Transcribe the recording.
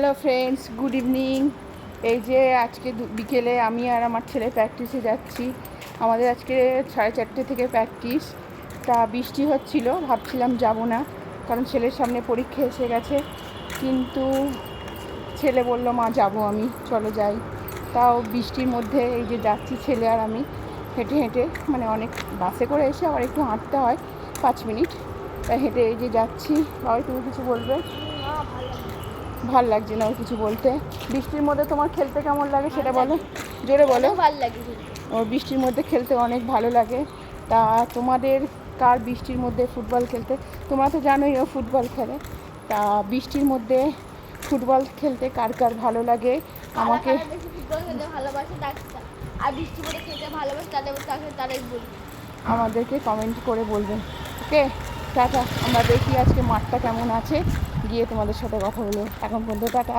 Hello friends, good evening. এই যে আজকে বিকেলে আমি আর আমার ছেলে প্র্যাকটিসে যাচ্ছি। আমাদের আজকে 4:30 থেকে প্র্যাকটিস। তা বৃষ্টি হচ্ছিল, ভাবছিলাম যাব না, কারণ ছেলের সামনে পরীক্ষা এসে গেছে। কিন্তু ছেলে বলল, মা যাবো আমি, চলো যাই। তাও বৃষ্টির মধ্যে এই যে যাচ্ছি ছেলে আর আমি হেঁটে হেঁটে, মানে অনেক বাসে করে এসে আবার একটু হাঁটতে হয় 5 মিনিট। তাই হেঁটে এই যে যাচ্ছি। বাবা, তুমি কিছু বলবে? ভাল লাগছে না ওর কিছু বলতে। বৃষ্টির মধ্যে তোমার খেলতে কেমন লাগে সেটা বলো, জোরে বলো। ভালো লাগে। ওর বৃষ্টির মধ্যে খেলতে অনেক ভালো লাগে। তা তোমাদের কার বৃষ্টির মধ্যে ফুটবল খেলতে, তোমরা তো জানোই ও ফুটবল খেলে। তা বৃষ্টির মধ্যে ফুটবল খেলতে কার কার ভালো লাগে আমাকে ফুটবল খেলতে ভালোবাসে আর বৃষ্টি পড়ে খেলতে ভালোবাসে তারাই বলি, আমাদেরকে কমেন্ট করে বলবেন। ওকে, টাটা। আমরা দেখি আজকে মাঠটা কেমন আছে, গিয়ে তোমাদের সাথে কথা বলবো। এখন পর্যন্ত টাটা।